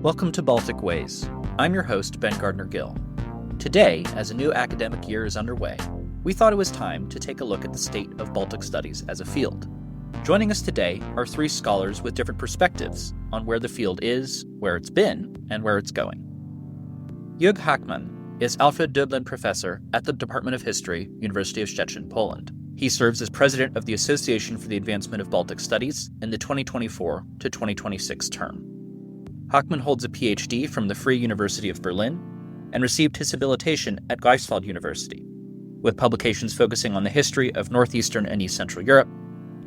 Welcome to Baltic Ways. I'm your host, Ben Gardner Gill. Today, as a new academic year is underway, we thought it was time to take a look at the state of Baltic studies as a field. Joining us today are three scholars with different perspectives on where the field is, where it's been, and where it's going. Jörg Hackmann is Alfred Döblin Professor at the Department of History, University of Szczecin, Poland. He serves as president of the Association for the Advancement of Baltic Studies in the 2024 to 2026 term. Hackmann holds a PhD from the Free University of Berlin and received his habilitation at Greifswald University, with publications focusing on the history of Northeastern and East Central Europe,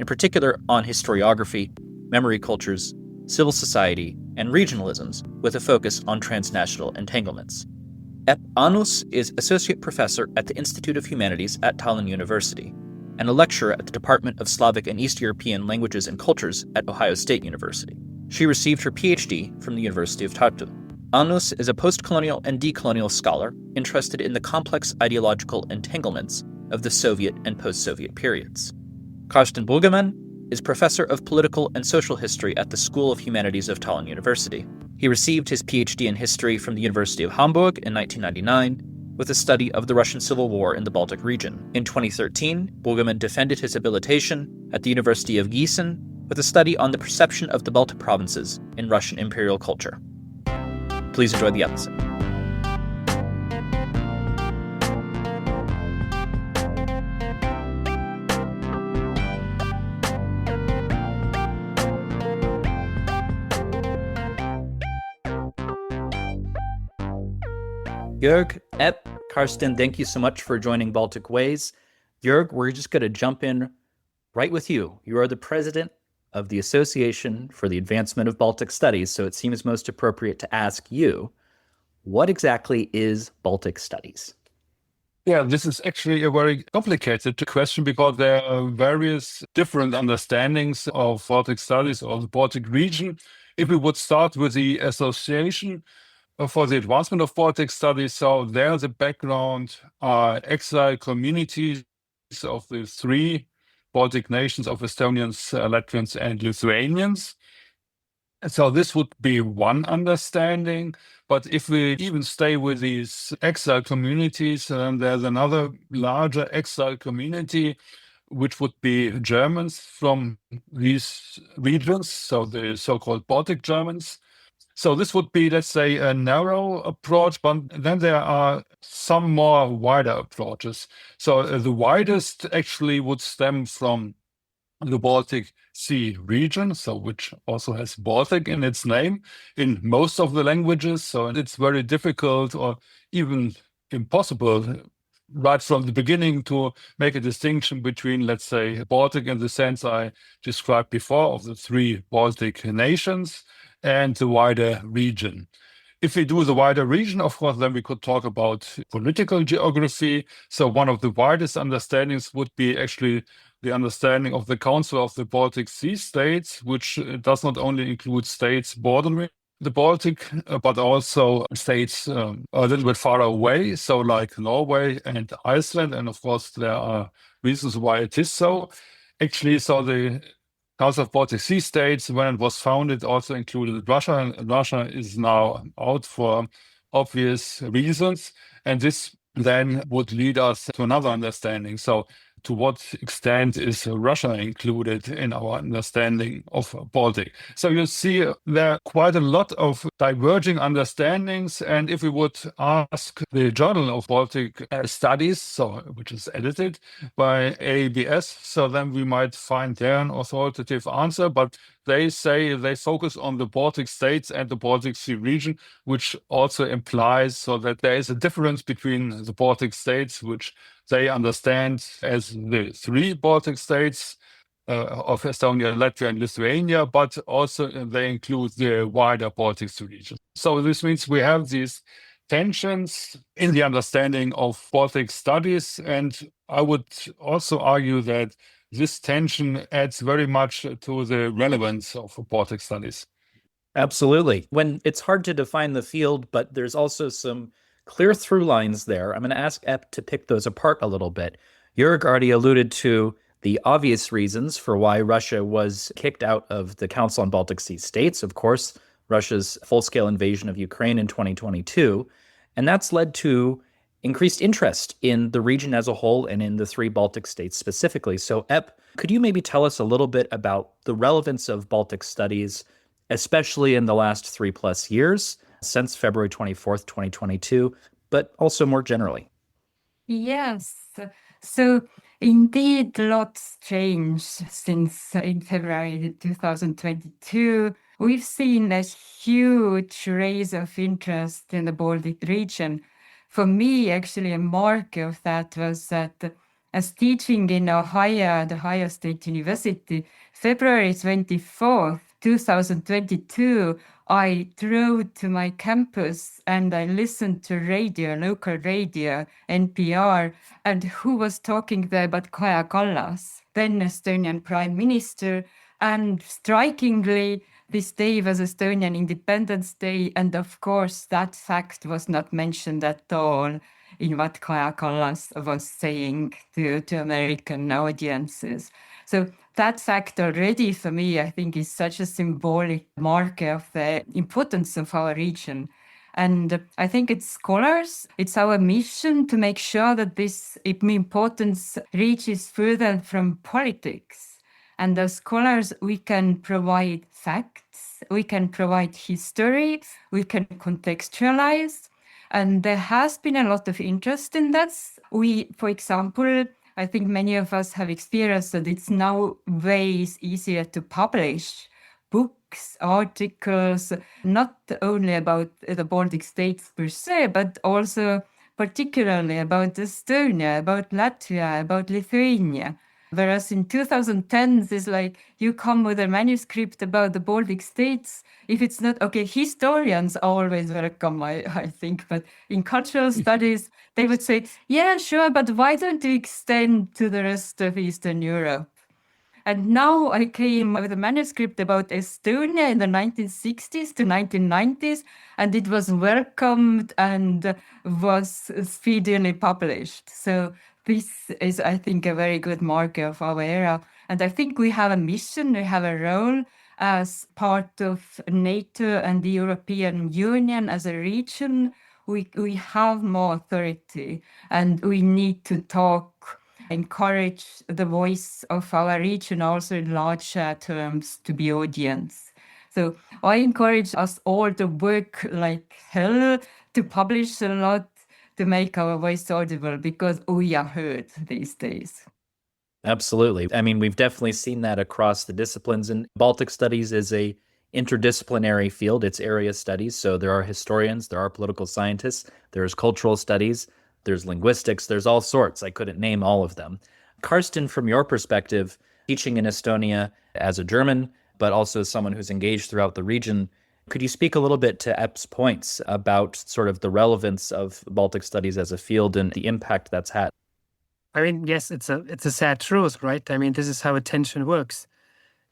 in particular on historiography, memory cultures, civil society, and regionalisms, with a focus on transnational entanglements. Epp Annus is associate professor at the Institute of Humanities at Tallinn University and a lecturer at the Department of Slavic and East European Languages and Cultures at Ohio State University. She received her PhD from the University of Tartu. Annus is a post-colonial and decolonial scholar interested in the complex ideological entanglements of the Soviet and post-Soviet periods. Carsten Bruggemann is professor of political and social history at the School of Humanities of Tallinn University. He received his PhD in history from the University of Hamburg in 1999 with a study of the Russian Civil War in the Baltic region. In 2013, Bruggemann defended his habilitation at the University of Gießen with a study on the perception of the Baltic provinces in Russian imperial culture. Please enjoy the episode. Jörg, Epp, Carsten, thank you so much for joining Baltic Ways. Jörg, we're just going to jump in right with you. You are the president of the Association for the Advancement of Baltic Studies, so it seems most appropriate to ask you, what exactly is Baltic Studies? Yeah, this is actually a very complicated question because there are various different understandings of Baltic studies or the Baltic region. If we would start with the Association for the Advancement of Baltic Studies, so there the background are exile communities of the three Baltic nations of Estonians, Latvians, and Lithuanians. So this would be one understanding. But if we even stay with these exile communities, there's another larger exile community, which would be Germans from these regions, so the so-called Baltic Germans. So this would be, let's say, a narrow approach, but then there are some more wider approaches. So the widest actually would stem from the Baltic Sea region, so which also has Baltic in its name in most of the languages. So it's very difficult or even impossible right from the beginning to make a distinction between, let's say, Baltic in the sense I described before of the three Baltic nations and the wider region. If we do the wider region, of course, then we could talk about political geography. So one of the widest understandings would be actually the understanding of the Council of the Baltic Sea States, which does not only include states bordering the Baltic, but also states a little bit far away, so like Norway and Iceland. And of course, there are reasons why it is so. Actually, so the Council of Baltic Sea States, when it was founded, also included Russia, and Russia is now out for obvious reasons. And this then would lead us to another understanding. So to what extent is Russia included in our understanding of Baltic? So you see there are quite a lot of diverging understandings. And if we would ask the Journal of Baltic Studies, so which is edited by ABS, so then we might find there an authoritative answer. But they say they focus on the Baltic states and the Baltic Sea region, which also implies so that there is a difference between the Baltic states, which they understand as the three Baltic states of Estonia, Latvia, and Lithuania, but also they include the wider Baltic Sea region. So this means we have these tensions in the understanding of Baltic studies. And I would also argue that this tension adds very much to the relevance of Baltic studies. Absolutely. When it's hard to define the field, but there's also some clear through lines there. I'm going to ask Epp to pick those apart a little bit. Jörg already alluded to the obvious reasons for why Russia was kicked out of the Council on Baltic Sea States. Of course, Russia's full-scale invasion of Ukraine in 2022, and that's led to increased interest in the region as a whole and in the three Baltic states specifically. So, Ep, could you maybe tell us a little bit about the relevance of Baltic studies, especially in the last 3+ years, since February 24th, 2022, but also more generally? Yes. So indeed, lots changed since in February 2022. We've seen a huge rise of interest in the Baltic region. For me, actually, a mark of that was that as teaching in Ohio, the Ohio State University, February 24th, 2022, I drove to my campus and I listened to radio, local radio, NPR, and who was talking there but Kaja Kallas, then Estonian Prime Minister. And strikingly, this day was Estonian Independence Day, and of course that fact was not mentioned at all in what Kaja Kallas was saying to American audiences. So that fact already for me, I think, is such a symbolic marker of the importance of our region. And I think it's scholars, it's our mission to make sure that this importance reaches further from politics. And as scholars, we can provide facts, we can provide history, we can contextualize. And there has been a lot of interest in that. We, for example, I think many of us have experienced that it's now way easier to publish books, articles, not only about the Baltic states per se, but also particularly about Estonia, about Latvia, about Lithuania. Whereas in 2010, it's like you come with a manuscript about the Baltic states. If it's not, okay, historians are always welcome, I think, but in cultural studies, they would say, yeah, sure, but why don't you extend to the rest of Eastern Europe? And now I came with a manuscript about Estonia in the 1960s to 1990s, and it was welcomed and was speedily published. So this is, I think, a very good marker of our era. And I think we have a mission, we have a role as part of NATO and the European Union as a region. We have more authority, and we need to talk, encourage the voice of our region also in larger terms to be audience. So I encourage us all to work like hell to publish a lot, to make our voice audible, because we are heard these days. Absolutely. I mean, we've definitely seen that across the disciplines, and Baltic studies is a interdisciplinary field. It's area studies. So there are historians, there are political scientists, there's cultural studies, there's linguistics, there's all sorts. I couldn't name all of them. Karsten, from your perspective, teaching in Estonia as a German, but also as someone who's engaged throughout the region, could you speak a little bit to Ep's points about sort of the relevance of Baltic studies as a field and the impact that's had? I mean, yes, it's a sad truth, right? I mean, this is how attention works.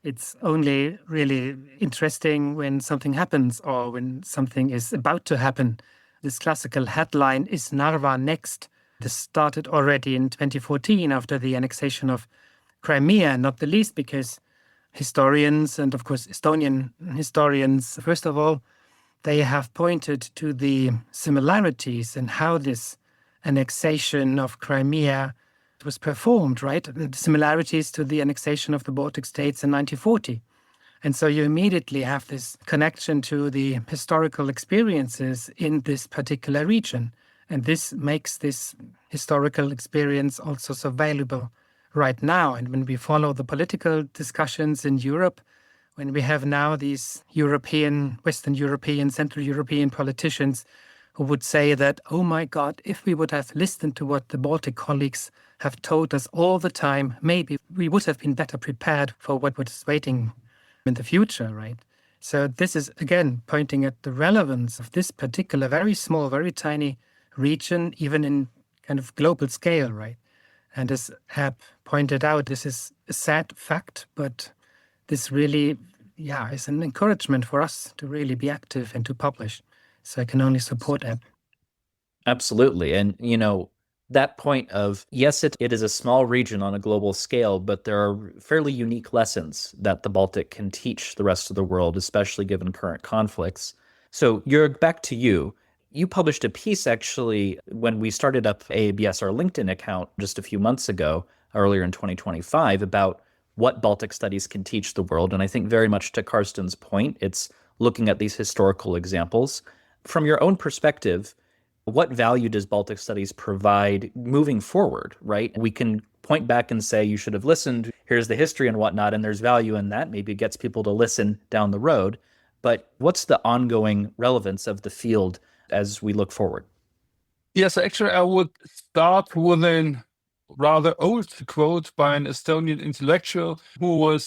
It's only really interesting when something happens or when something is about to happen. This classical headline, "Is Narva next?" This started already in 2014 after the annexation of Crimea, not the least because historians, and of course Estonian historians, first of all, they have pointed to the similarities in how this annexation of Crimea was performed, right? The similarities to the annexation of the Baltic states in 1940. And so you immediately have this connection to the historical experiences in this particular region. And this makes this historical experience also so valuable right now. And when we follow the political discussions in Europe, when we have now these European, Western European, Central European politicians who would say that, oh my God, if we would have listened to what the Baltic colleagues have told us all the time, maybe we would have been better prepared for what was waiting in the future, right? So this is, again, pointing at the relevance of this particular very small, very tiny region, even in kind of global scale, right? And as Hab pointed out, this is a sad fact, but this really, is an encouragement for us to really be active and to publish. So I can only support Hab. Absolutely. And, That point of, yes, it is a small region on a global scale, but there are fairly unique lessons that the Baltic can teach the rest of the world, especially given current conflicts. So, Jörg, back to you. You published a piece actually when we started up AABS, our LinkedIn account, just a few months ago, earlier in 2025, about what Baltic studies can teach the world. And I think very much to Karsten's point, it's looking at these historical examples. From your own perspective, what value does Baltic studies provide moving forward, right? We can point back and say, you should have listened, here's the history and whatnot, and there's value in that. Maybe it gets people to listen down the road. But what's the ongoing relevance of the field as we look forward? Yes, actually, I would start with a rather old quote by an Estonian intellectual who was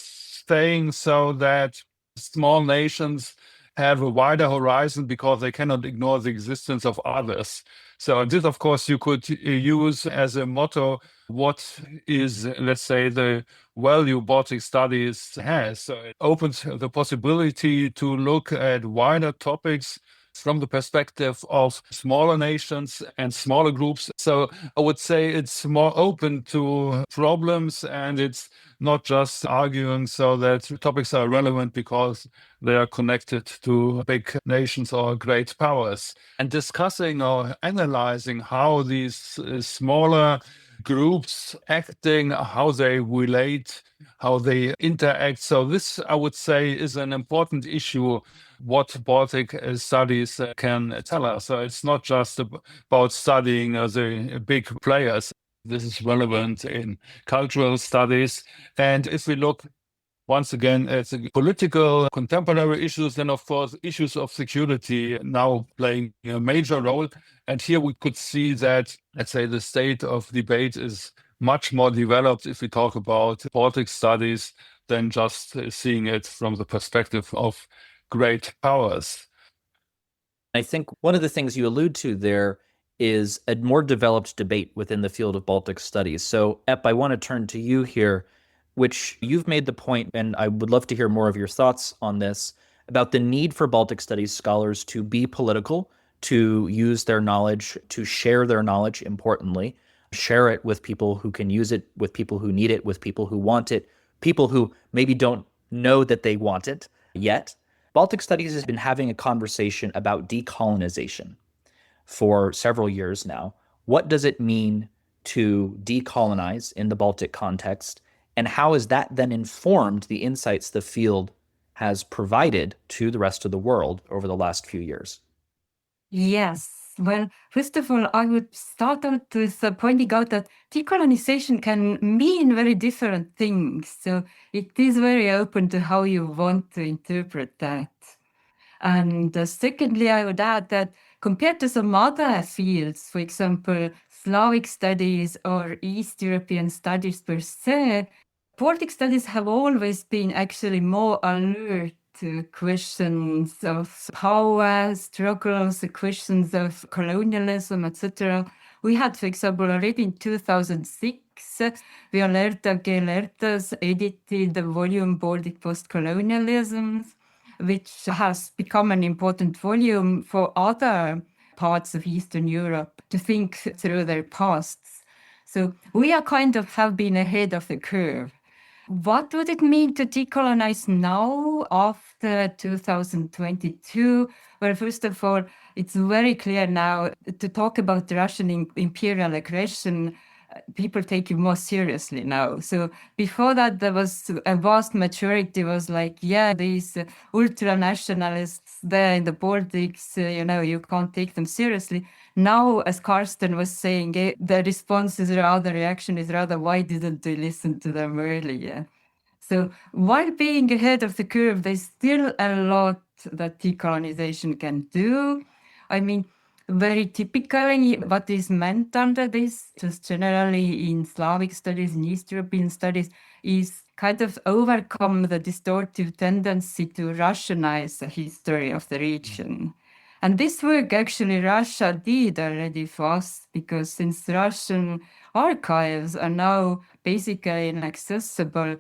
saying so that small nations have a wider horizon because they cannot ignore the existence of others. So this, of course, you could use as a motto, what is, let's say, the value Baltic studies has. So it opens the possibility to look at wider topics from the perspective of smaller nations and smaller groups. So I would say it's more open to problems, and it's not just arguing so that topics are relevant because they are connected to big nations or great powers. And discussing or analyzing how these smaller groups acting, how they relate, how they interact. So this, I would say, is an important issue what Baltic studies can tell us. So it's not just about studying the big players. This is relevant in cultural studies. And if we look once again at the political contemporary issues, then of course issues of security now playing a major role. And here we could see that, let's say, the state of debate is much more developed if we talk about Baltic studies than just seeing it from the perspective of great powers. I think one of the things you allude to there is a more developed debate within the field of Baltic studies. So, Epp, I want to turn to you here, which you've made the point, and I would love to hear more of your thoughts on this, about the need for Baltic studies scholars to be political, to use their knowledge, to share their knowledge, importantly, share it with people who can use it, with people who need it, with people who want it, people who maybe don't know that they want it yet. Baltic Studies has been having a conversation about decolonization for several years now. What does it mean to decolonize in the Baltic context? And how has that then informed the insights the field has provided to the rest of the world over the last few years? Yes. Well, first of all, I would start out with pointing out that decolonization can mean very different things. So it is very open to how you want to interpret that. And secondly, I would add that compared to some other fields, for example, Slavic studies or East European studies per se, Baltic studies have always been actually more alert to questions of power, struggles, questions of colonialism, etc. We had, for example, already in 2006, Violeta Gelertas edited the volume Baltic Postcolonialisms, which has become an important volume for other parts of Eastern Europe to think through their pasts. So we are have been ahead of the curve. What would it mean to decolonize now after 2022? Well, first of all, it's very clear now to talk about Russian imperial aggression. People take it more seriously now. So before that, there was a vast majority was like, yeah, these ultra-nationalists there in the Baltics, you can't take them seriously. Now, as Karsten was saying, the reaction is rather, why didn't they listen to them earlier? So while being ahead of the curve, there's still a lot that decolonization can do. I mean, very typically, what is meant under this, just generally in Slavic studies, in East European studies, is overcome the distortive tendency to Russianize the history of the region. And this work actually Russia did already fast, because since Russian archives are now basically inaccessible,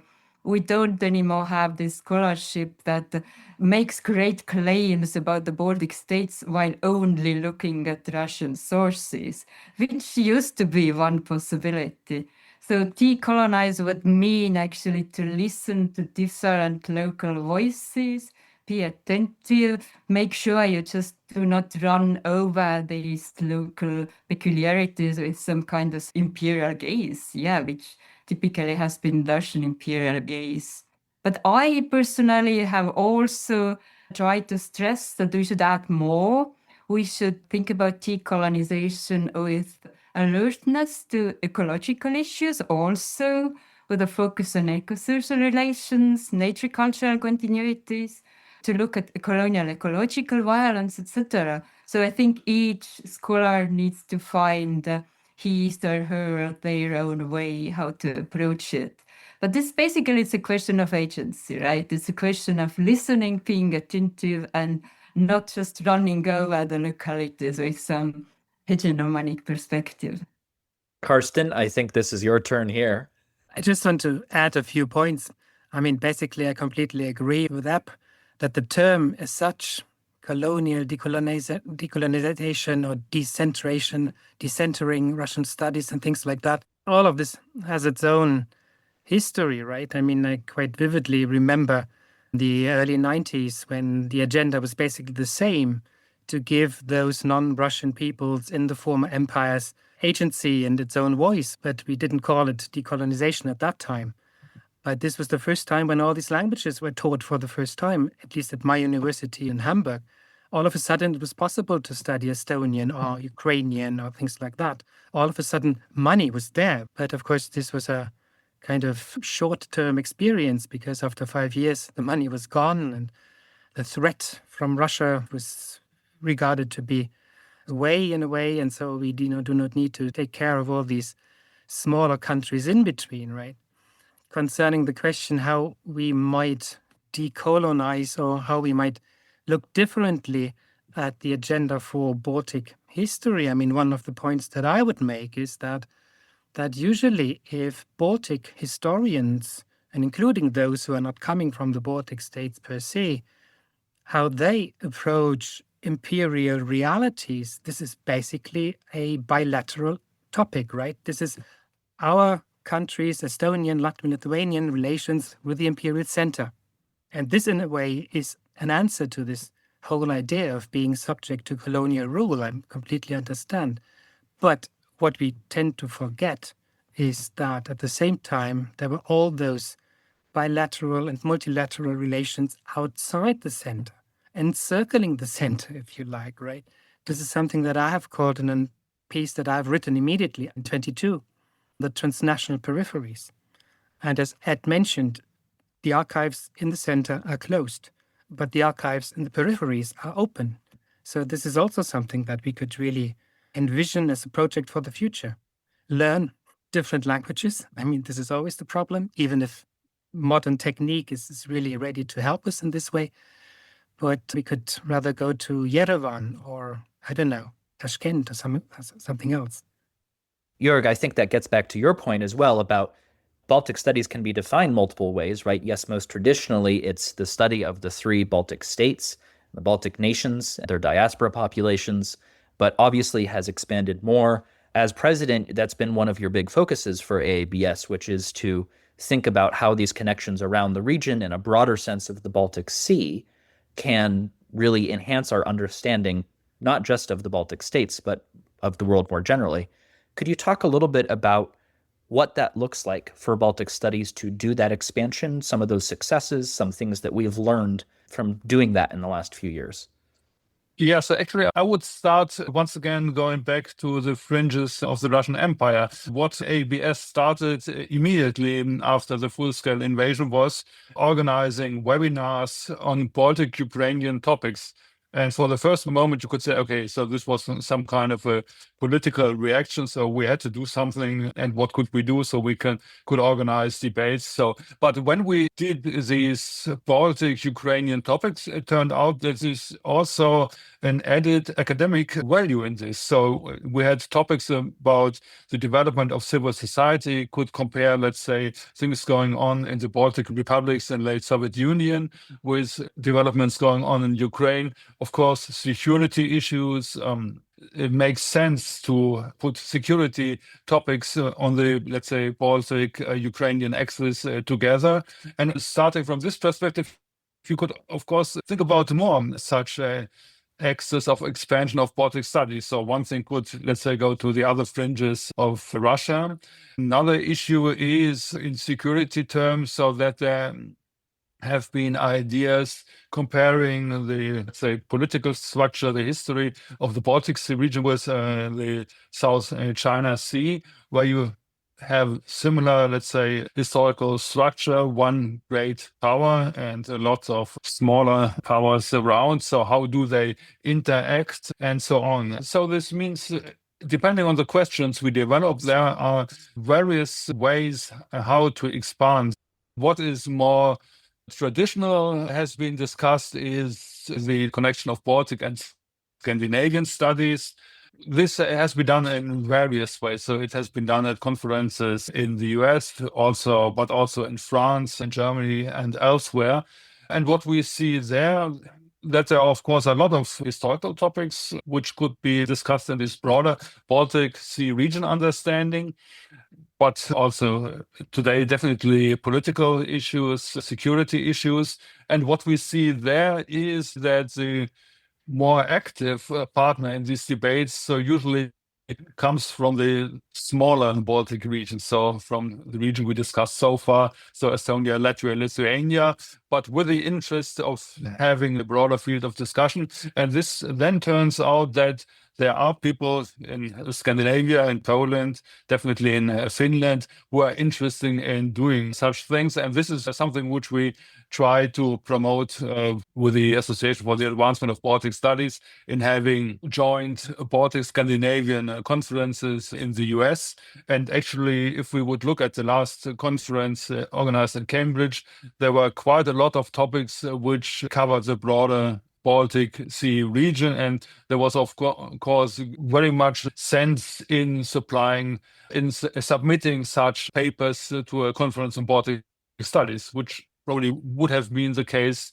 we don't anymore have this scholarship that makes great claims about the Baltic states while only looking at Russian sources, which used to be one possibility. So decolonize would mean actually to listen to different local voices, be attentive, make sure you just do not run over these local peculiarities with some kind of imperial gaze, which typically has been Russian imperial gaze. But I personally have also tried to stress that we should add more. We should think about decolonization with alertness to ecological issues, also with a focus on ecosocial relations, nature-cultural continuities, to look at colonial ecological violence, etc. So I think each scholar needs to find his or her their own way how to approach it. But this basically is a question of agency, right? It's a question of listening, being attentive, and not just running over the localities with some hegemonic perspective. Karsten, I think this is your turn here. I just want to add a few points. I mean, basically, I completely agree with App that the term as such, colonial decolonization or decentering Russian studies and things like that, all of this has its own history, right? I mean, I quite vividly remember the early 90s when the agenda was basically the same, to give those non-Russian peoples in the former empires agency and its own voice, but we didn't call it decolonization at that time. But this was the first time when all these languages were taught for the first time, at least at my university in Hamburg. All of a sudden, it was possible to study Estonian or Ukrainian or things like that. All of a sudden, money was there. But of course, this was a kind of short-term experience, because after 5 years, the money was gone and the threat from Russia was regarded to be away in a way. And so we do not need to take care of all these smaller countries in between, right? Concerning the question how we might decolonize or how we might look differently at the agenda for Baltic history, I mean, one of the points that I would make is that usually if Baltic historians, and including those who are not coming from the Baltic states per se, how they approach imperial realities, this is basically a bilateral topic, right? This is our countries, Estonian, Latvian, Lithuanian relations with the imperial center. And this, in a way, is an answer to this whole idea of being subject to colonial rule. I completely understand. But what we tend to forget is that at the same time, there were all those bilateral and multilateral relations outside the center, encircling the center, if you like, right? This is something that I have called in a piece that I've written immediately in 22, the transnational peripheries. And as Ed mentioned, the archives in the center are closed, but the archives in the peripheries are open. So this is also something that we could really envision as a project for the future. Learn different languages. I mean, this is always the problem, even if modern technique is really ready to help us in this way. But we could rather go to Yerevan or, I don't know, Tashkent or something else. Jörg, I think that gets back to your point as well about Baltic studies can be defined multiple ways, right? Yes, most traditionally, it's the study of the three Baltic states, the Baltic nations, their diaspora populations, but obviously has expanded more. As president, that's been one of your big focuses for AABS, which is to think about how these connections around the region in a broader sense of the Baltic Sea can really enhance our understanding, not just of the Baltic states, but of the world more generally. Could you talk a little bit about what that looks like for Baltic studies to do that expansion, some of those successes, some things that we've learned from doing that in the last few years? Yeah, so actually I would start once again going back to the fringes of the Russian Empire. What ABS started immediately after the full-scale invasion was organizing webinars on Baltic Ukrainian topics. And for the first moment, you could say, okay, so this was some kind of a political reaction. So we had to do something. And what could we do? So we could organize debates. So, but when we did these Baltic Ukrainian topics, it turned out that there's also an added academic value in this. So we had topics about the development of civil society, could compare, let's say, things going on in the Baltic republics and late Soviet Union with developments going on in Ukraine. Of course, security issues. It makes sense to put security topics on the, let's say, Baltic Ukrainian axis together. And starting from this perspective, you could, of course, think about more such axis of expansion of Baltic studies. So one thing could, let's say, go to the other fringes of Russia. Another issue is in security terms, so that there have been ideas comparing the, let's say, political structure, the history of the Baltic Sea region with the South China Sea, where you have similar, let's say, historical structure, one great power and lots of smaller powers around. So how do they interact and so on? So this means, depending on the questions we develop, there are various ways how to expand. What is more traditional has been discussed is the connection of Baltic and Scandinavian studies. This has been done in various ways. So it has been done at conferences in the US also, but also in France and Germany and elsewhere. And what we see there, that there are, of course, a lot of historical topics which could be discussed in this broader Baltic Sea region understanding. But also today, definitely political issues, security issues. And what we see there is that the more active partner in these debates, so usually it comes from the smaller Baltic region, so from the region we discussed so far, so Estonia, Latvia, Lithuania, but with the interest of having a broader field of discussion. And this then turns out that there are people in Scandinavia, in Poland, definitely in Finland, who are interested in doing such things. And this is something which we try to promote with the Association for the Advancement of Baltic Studies in having joint Baltic Scandinavian conferences in the US. And actually, if we would look at the last conference organized in Cambridge, there were quite a lot of topics which covered the broader Baltic Sea region. And there was, of course, very much sense in submitting such papers to a conference on Baltic studies, which probably would have been the case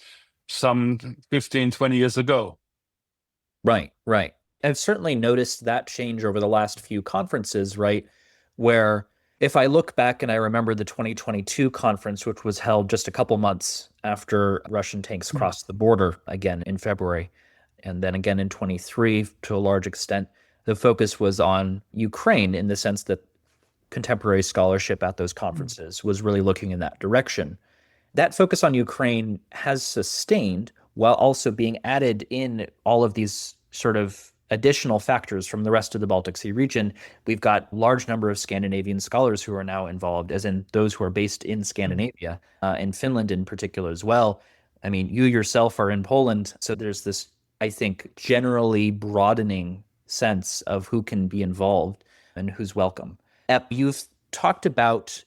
some 15, 20 years ago. Right. I've certainly noticed that change over the last few conferences, right? Where if I look back and I remember the 2022 conference, which was held just a couple months after Russian tanks crossed the border again in February, and then again in 23 to a large extent, the focus was on Ukraine in the sense that contemporary scholarship at those conferences was really looking in that direction. That focus on Ukraine has sustained while also being added in all of these sort of additional factors from the rest of the Baltic Sea region. We've got a large number of Scandinavian scholars who are now involved, as in those who are based in Scandinavia, in Finland in particular as well. I mean, you yourself are in Poland, so there's this, I think, generally broadening sense of who can be involved and who's welcome. You've talked about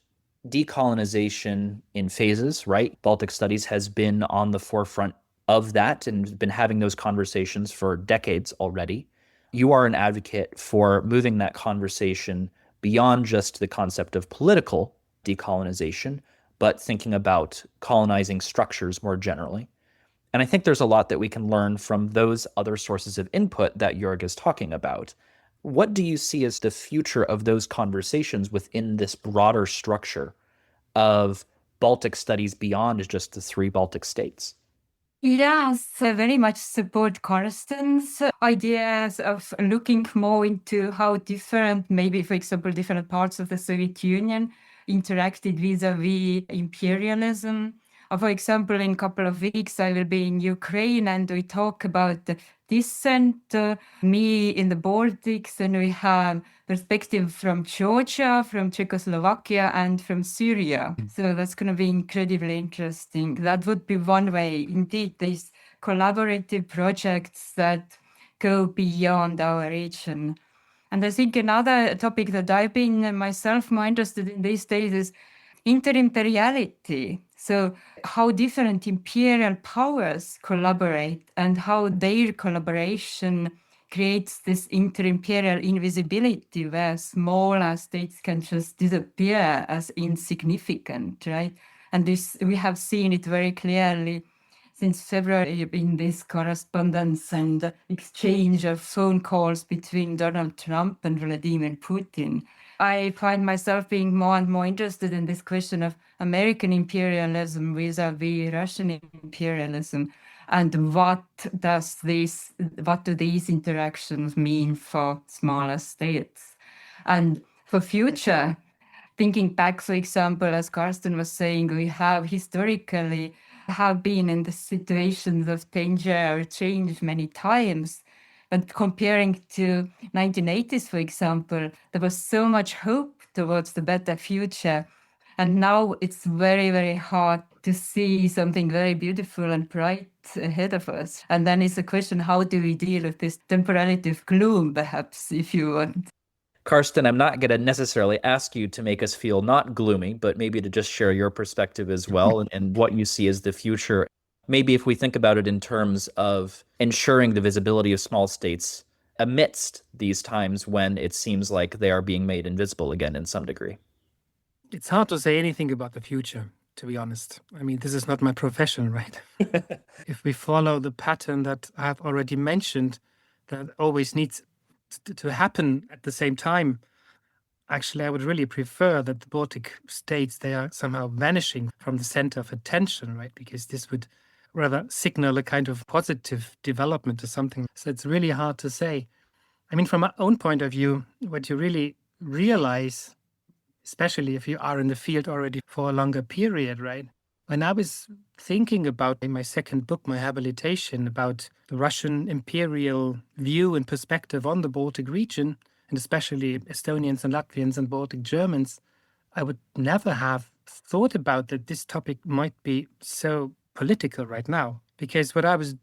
decolonization in phases, right? Baltic Studies has been on the forefront of that and been having those conversations for decades already. You are an advocate for moving that conversation beyond just the concept of political decolonization, but thinking about colonizing structures more generally. And I think there's a lot that we can learn from those other sources of input that Jörg is talking about. What do you see as the future of those conversations within this broader structure of Baltic studies beyond just the three Baltic states? Yes, I very much support Karsten's ideas of looking more into how different, maybe, for example, different parts of the Soviet Union interacted vis-a-vis imperialism. For example, in a couple of weeks, I will be in Ukraine and we talk about the descent, me in the Baltics, and we have perspective from Georgia, from Czechoslovakia, and from Syria. So that's going to be incredibly interesting. That would be one way. Indeed, there's collaborative projects that go beyond our region. And I think another topic that I've been myself more interested in these days is interimperiality. So how different imperial powers collaborate and how their collaboration creates this interimperial invisibility where smaller states can just disappear as insignificant, right? And this, we have seen it very clearly since February in this correspondence and exchange of phone calls between Donald Trump and Vladimir Putin. I find myself being more and more interested in this question of American imperialism vis-a-vis Russian imperialism, and what do these interactions mean for smaller states? And for future, thinking back, for example, as Carsten was saying, we have historically been in the situations of danger or change many times. But comparing to 1980s, for example, there was so much hope towards the better future. And now it's very, very hard to see something very beautiful and bright ahead of us. And then it's a question, how do we deal with this temporality of gloom, perhaps, if you want? Karsten, I'm not going to necessarily ask you to make us feel not gloomy, but maybe to just share your perspective as well and what you see as the future. Maybe if we think about it in terms of ensuring the visibility of small states amidst these times when it seems like they are being made invisible again in some degree. It's hard to say anything about the future, to be honest. I mean, this is not my profession, right? If we follow the pattern that I have already mentioned, that always needs to happen at the same time, actually, I would really prefer that the Baltic states, they are somehow vanishing from the center of attention, right? Because this would rather signal a kind of positive development or something. So it's really hard to say. I mean, from my own point of view, what you really realize, especially if you are in the field already for a longer period, right? When I was thinking about in my second book, my habilitation, about the Russian imperial view and perspective on the Baltic region, and especially Estonians and Latvians and Baltic Germans, I would never have thought about that this topic might be so political right now. Because what I was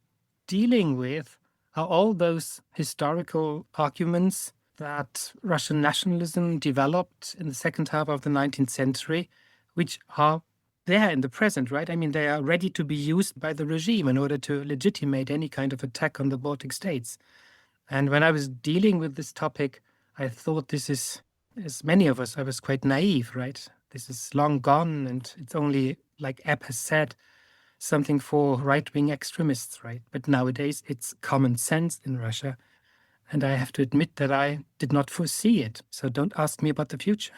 dealing with are all those historical arguments that Russian nationalism developed in the second half of the 19th century, which are there in the present, right? I mean, they are ready to be used by the regime in order to legitimate any kind of attack on the Baltic states. And when I was dealing with this topic, I thought this is, as many of us, I was quite naive, right? This is long gone, and it's only, like Eb has said, something for right-wing extremists, right? But nowadays, it's common sense in Russia. And I have to admit that I did not foresee it. So don't ask me about the future.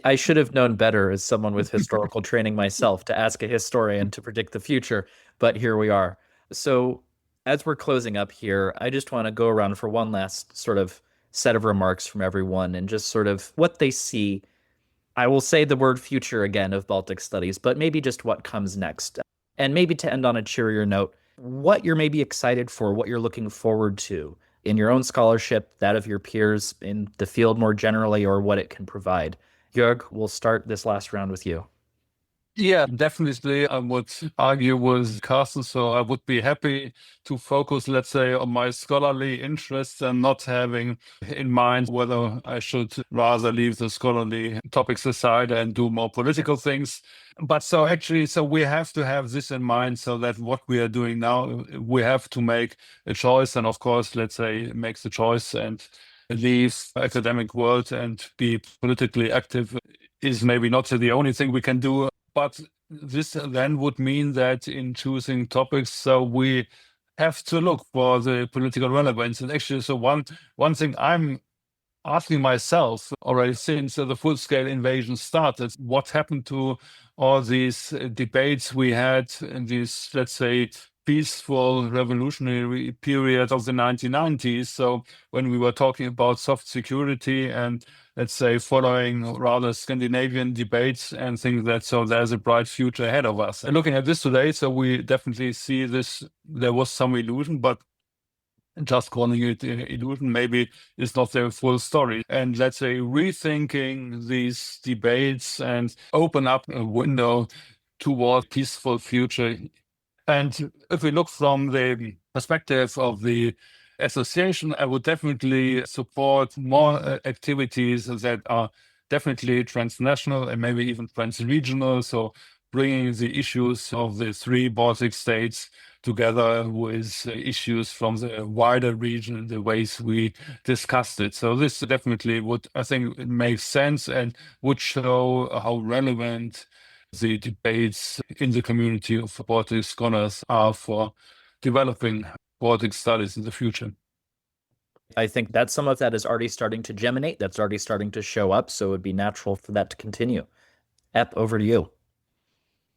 I should have known better as someone with historical training myself to ask a historian to predict the future, but here we are. So as we're closing up here, I just want to go around for one last sort of set of remarks from everyone and just sort of what they see. I will say the word future again of Baltic studies, but maybe just what comes next. And maybe to end on a cheerier note, what you're maybe excited for, what you're looking forward to in your own scholarship, that of your peers in the field more generally, or what it can provide. Jörg, we'll start this last round with you. Yeah, definitely. I would argue with Carsten. So I would be happy to focus, let's say, on my scholarly interests and not having in mind whether I should rather leave the scholarly topics aside and do more political things. But so we have to have this in mind, so that what we are doing now, we have to make a choice. And of course, let's say, make the choice and leave the academic world and be politically active is maybe not the only thing we can do. But this then would mean that in choosing topics, so we have to look for the political relevance. And actually, so one thing I'm asking myself already since the full-scale invasion started, what happened to all these debates we had in this, let's say, peaceful revolutionary period of the 1990s. So when we were talking about soft security and, let's say, following rather Scandinavian debates and things that, so there's a bright future ahead of us. And looking at this today, so we definitely see this, there was some illusion, but just calling it illusion maybe is not the full story. And let's say rethinking these debates and open up a window toward peaceful future And if we look from the perspective of the association, I would definitely support more activities that are definitely transnational and maybe even transregional. So bringing the issues of the three Baltic states together with issues from the wider region, the ways we discussed it. So this definitely would, I think, it makes sense and would show how relevant the debates in the community of Baltic scholars are for developing Baltic studies in the future. I think that some of that is already starting to germinate. That's already starting to show up. So it would be natural for that to continue. Ep, over to you.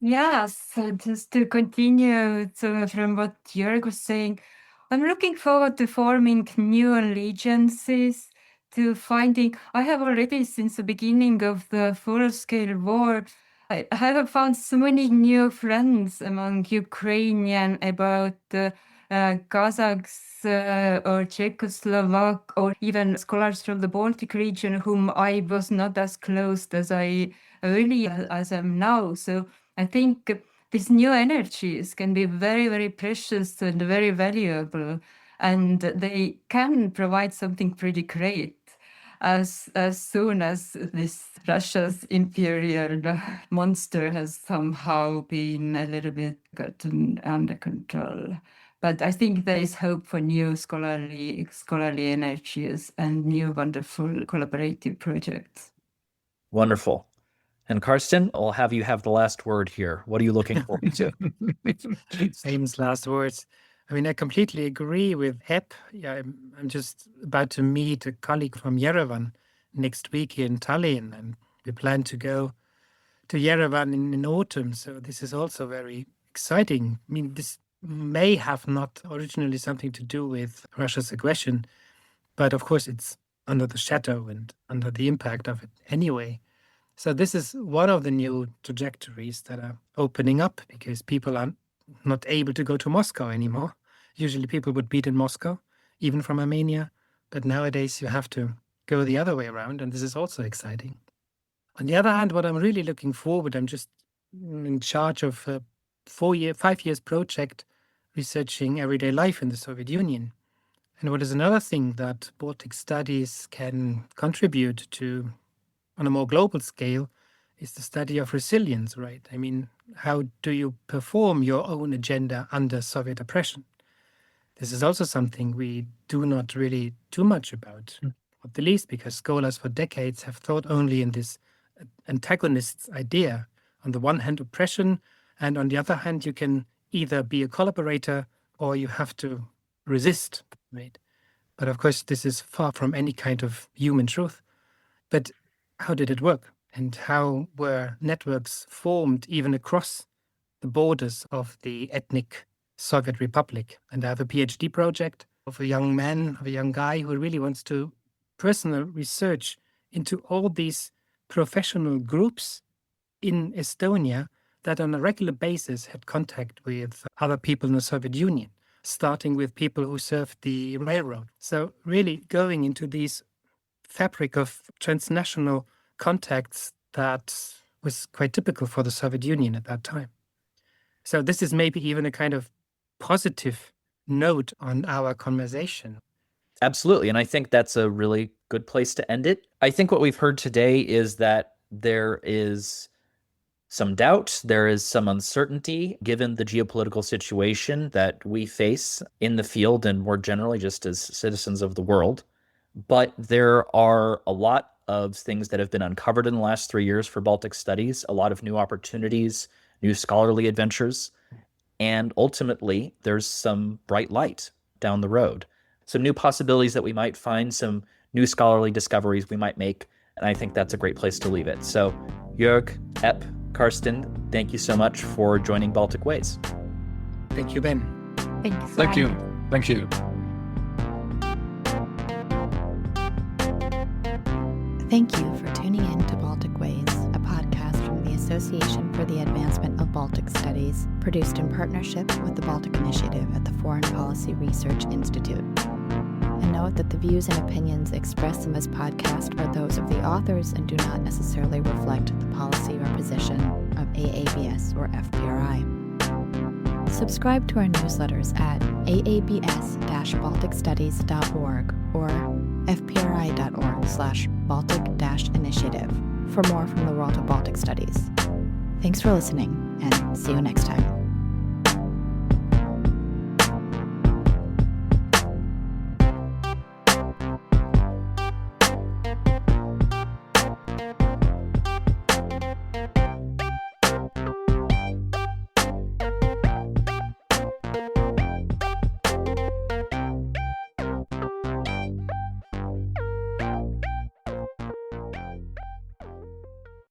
Yes, so just to continue from what Jörg was saying, I'm looking forward to forming new allegiances, to finding, I have already since the beginning of the full-scale war, I have found so many new friends among Ukrainian about Kazakhs or Czechoslovak, or even scholars from the Baltic region whom I was not as close as I earlier as I am now. So I think these new energies can be very, very precious and very valuable, and they can provide something pretty great as soon as this Russia's imperial monster has somehow been a little bit gotten under control. But I think there is hope for new scholarly energies and new wonderful collaborative projects. Wonderful. And Karsten, I'll have you have the last word here. What are you looking forward to? Famous last words. I mean, I completely agree with Ep. Yeah, I'm just about to meet a colleague from Yerevan next week here in Tallinn, and we plan to go to Yerevan in autumn. So this is also very exciting. I mean, this may have not originally something to do with Russia's aggression, but of course it's under the shadow and under the impact of it anyway. So this is one of the new trajectories that are opening up because people are not able to go to Moscow anymore. Usually people would meet in Moscow, even from Armenia, but nowadays you have to go the other way around, and this is also exciting. On the other hand, what I'm really looking forward, I'm just in charge of a 5 years project researching everyday life in the Soviet Union. And what is another thing that Baltic studies can contribute to on a more global scale is the study of resilience, right? I mean, how do you perform your own agenda under Soviet oppression? This is also something we do not really do much about, not the least because scholars for decades have thought only in this antagonist idea. On the one hand, oppression, and on the other hand, you can either be a collaborator or you have to resist, right? But of course, this is far from any kind of human truth. But how did it work? And how were networks formed even across the borders of the ethnic Soviet Republic? And I have a PhD project of a young man, of a young guy who really wants to personal research into all these professional groups in Estonia that on a regular basis had contact with other people in the Soviet Union, starting with people who served the railroad. So really going into these fabric of transnational contacts that was quite typical for the Soviet Union at that time. So this is maybe even a kind of positive note on our conversation. Absolutely. And I think that's a really good place to end it. I think what we've heard today is that there is some doubt, there is some uncertainty given the geopolitical situation that we face in the field and more generally just as citizens of the world. But there are a lot of things that have been uncovered in the last 3 years for Baltic studies, a lot of new opportunities, new scholarly adventures, and ultimately there's some bright light down the road. Some new possibilities that we might find, some new scholarly discoveries we might make, and I think that's a great place to leave it. So Jörg, Ep, Karsten, thank you so much for joining Baltic Ways. Thank you, Ben. Thanks. Thank you. Thank you. Thank you for tuning in to Baltic Ways, a podcast from the Association for the Advancement of Baltic Studies, produced in partnership with the Baltic Initiative at the Foreign Policy Research Institute. And note that the views and opinions expressed in this podcast are those of the authors and do not necessarily reflect the policy or position of AABS or FPRI. Subscribe to our newsletters at aabs-balticstudies.org or fpri.org/Baltic-initiative for more from the world of Baltic studies. Thanks for listening, and see you next time.